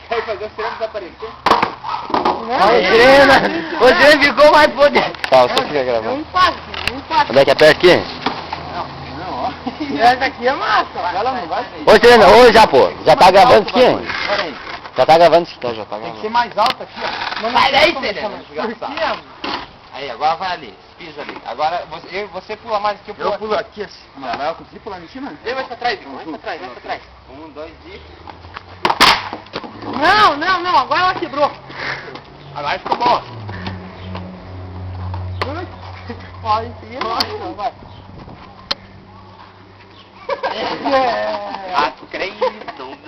Quer fazer o Sirena desaparecer? O Sirena ficou mais poder. Tá, você fica gravando. É um empate. Onde é que aperta aqui? Não, ó. Essa aqui é massa. Ela não vai. Ô Sirena, ô Japô, já tá gravando isso aqui? Pera aí. Já tá gravando isso aqui? Já tá Tem que gravando. ser mais alto aqui, ó. Sai daí, Serena, desgraçado. Aí, agora vai ali. Pisa ali. Agora você pula mais aqui, eu pulo. Eu pulo aqui assim. Mas eu consegui pular em cima? Vem mais pra trás, Vitor. Mais pra trás, mais pra trás. 1, 2 e... Não, agora ela quebrou. Agora ficou bom. Ó, em cima. Vai. Ah, tu creio.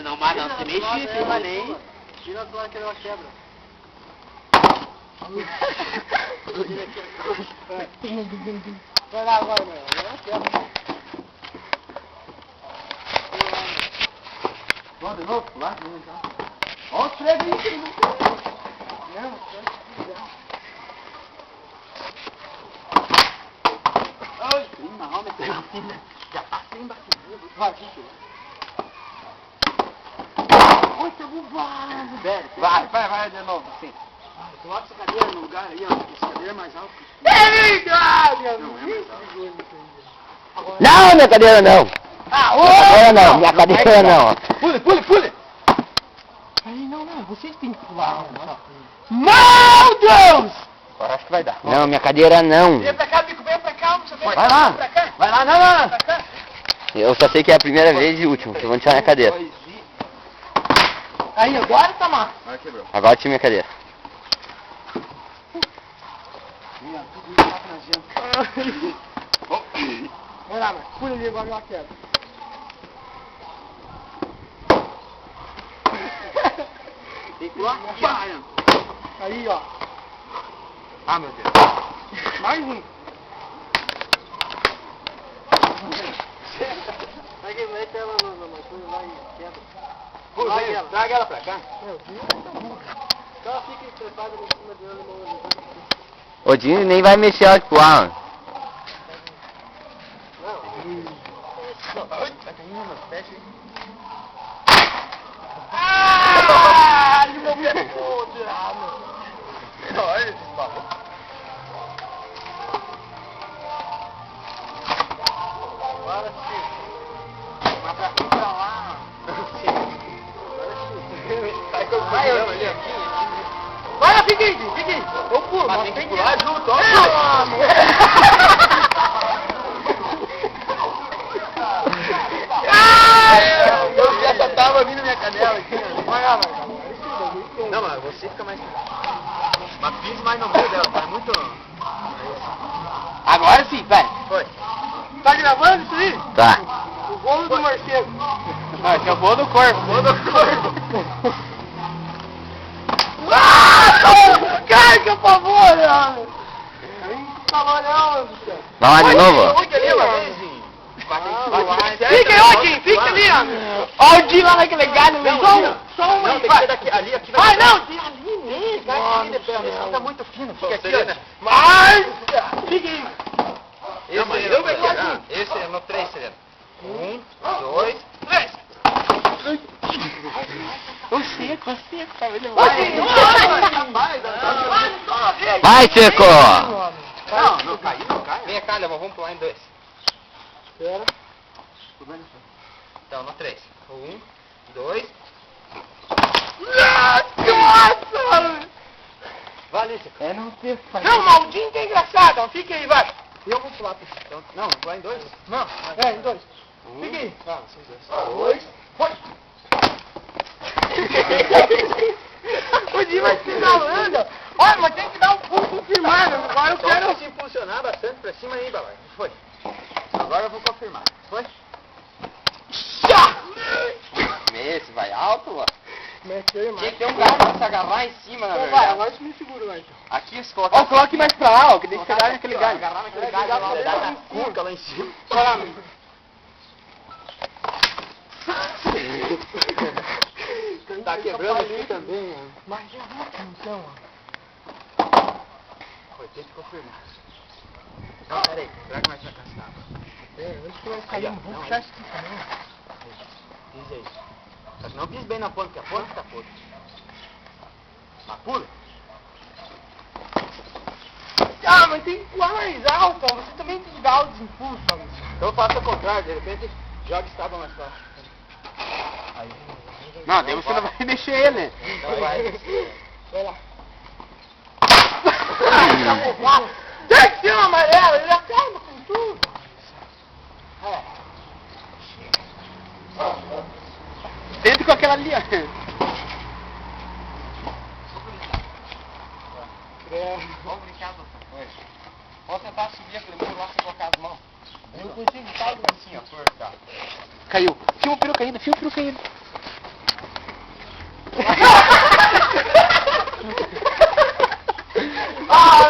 Não, mas não se mexe em cima nem. Tira a tua que ela quebra. Vai lá agora, meu. Ela quebra. Vamos de novo? Pular? Ó, os três aí que ele não quer. Já passei embaixo. Vai, Vitor. Oi, tá bobado. Vai de novo, sim. Coloca essa cadeira no lugar aí, ó. Essa cadeira é mais alta. É verdade! Não, é mais alta. Não, minha cadeira não. Ah, Cadeira não, minha cadeira não. Pule! Aí, não, vocês têm que pular. Meu Deus! Agora acho que vai dar. Não, minha cadeira não. Vem pra cá, Bico, vem pra cá, você vem Vai lá. pra cá. Vai lá, não. Pra cá. Eu só sei que é a primeira vez e última que eu vou tirar minha cadeira. Aí, agora tá massa. Vai, quebrou. Agora tira minha cadeira. Vai lá, mas pula ali, agora ela quebra. Tem que pular. Aí, ó. Ah, meu Deus. Mais um. Vai que mete ela na coisa lá e quebra. Pula, traga ela pra cá. Meu Deus, tá bom. Só ela fica encrespada em cima dela e não... O Dinho nem vai mexer ela pro ar. Ah! Ele moveu tirado. Olha esse maluco. Agora sim. Mas pra frente pra lá. Sai com o problema ali, ó. Vai, fica aí. Eu pulo, Mas mas tem que tem pular junto, ó. Eu já tava vindo minha canela aqui, ó. Vai lá. Não, mas você fica mais... Mas pise mais no meio dela, tá muito... Agora sim, vai. Foi. Tá gravando isso aí? Tá. O bolo do morcego. Não, esse é o voo do corpo. Voo do corpo. Carga, por favor, mano. Falou não, Luciano. Vamos lá de novo? Fica ali, mano. Fica aí, Odinho, fica ali, ó. Ó o Dinho lá naquele galho, só uma Não, aí, tem que vai. ser daqui, ali, aqui. Vai, não, ali mesmo. Fica aqui de pé, esse tá muito fino. Fica aqui, Serena. ó. Mas, fica aí. Esse mas é eu no vou três. aqui. Esse é no 3, Serena. 1, 2, 3. Ô, seco, tá vendo? Vai, Seco! Não cai. Vem cá, Leão, vamos pular em 2. Espera. Então, no 3. 1, 2. Nossa! Vale, Seco. É não ter Não, maldinho que é engraçado, ó. Fica aí, vai. Eu vou pular. Então, não, pular em 2. Não, em dois. Fica aí. Tá, vocês dois. 2, foi. O Dinho vai se enrolando. Olha, mas tem que dar um pulo confirmado. Agora eu Só quero... se impulsionar bastante pra cima aí, Babai. Foi. Agora eu vou confirmar. Foi? Esse vai alto, ó. Mexeu Tinha mais. que ter um carro pra se agarrar em cima, na Então vai, verdade. agora você me segura lá, então. Aqui, se colocar... Ó, coloque mais pra lá, ó, que tem que pegar naquele galho. Agarrar naquele É, galho, dá lá, pra dá ver na curva lá em cima. Vai lá, meu. Tá quebrando aqui também, ó. Mas já vai, então, ó. Foi, tem que confirmar. Não, peraí, traga mais pra cá, tá? É, antes que vai cair, Aí, ó. vamos Não, puxar isso aqui também. Diz aí. Não pisa bem na ponta, que a ponta tá podre. Mas pula. Ah, mas tem que pular mais alto, você também tem que dar altos impulsos, Maurício. Então faça o contrário, de repente joga esse tábua mais fácil. Não, daí você não vai mexer ele. Não vai. Vai lá. Tem que ser um amarelo, ele acaba com tudo. Dentro com aquela ali, ó. Vamos brincar do... Vamos tentar subir aquele muro lá sem colocar as mãos. Eu consigo, tá? Assim, ó, força. Caiu. Filma o peru caindo, filma o peru caindo.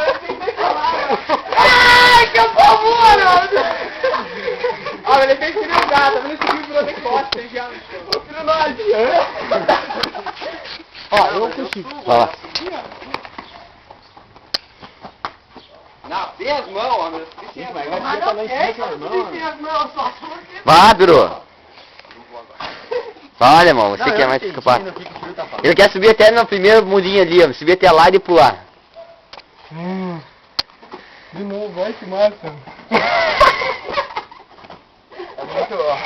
Eu tenho que falar. Ai, que apavoro! Olha, ele tem que ser um gato, mas ele subiu o peru de costas já. O peru não adianta. Ó, eu consigo. Vai lá. Não, sem as mãos, homem. Sem as mãos. Mas não é que eu não tem as mãos, só porque... Vai, peru. Vai, alemão, você quer mais escapar. Ele quer subir até no primeiro murinho ali, ó. Subir até lá e pular. De novo, vai que massa. É muito, ó.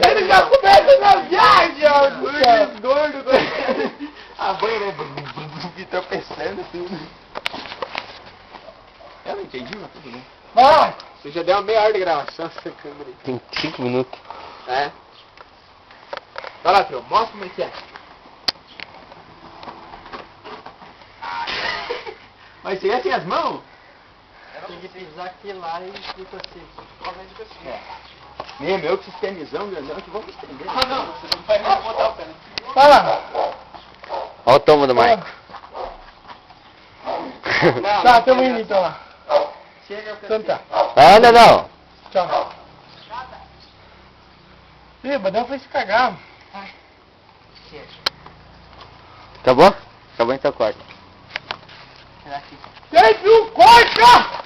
Ele já começa na viagem, ó. Gordo. A banha, né? Tô pensando assim. Eu não entendi, mas tudo bem. Vai! Você já deu uma meia hora de gravação essa câmera aí. Tem 5 minutos. É. Vai lá, Trio, mostra como é que é. Mas você tem as mãos? Tem que pisar aqui lá e fica assim. Meu, que sistemizão grandão que vamos estender. Ah, não, você não vai botar o pé. Vai lá. Olha o tomo do Maico. Tá, tamo indo então lá. Chega, Então tá. Anda não. Tchau. Ih, Badão foi se cagar. Acabou? Acabou então corta. Será que... Tem um corta!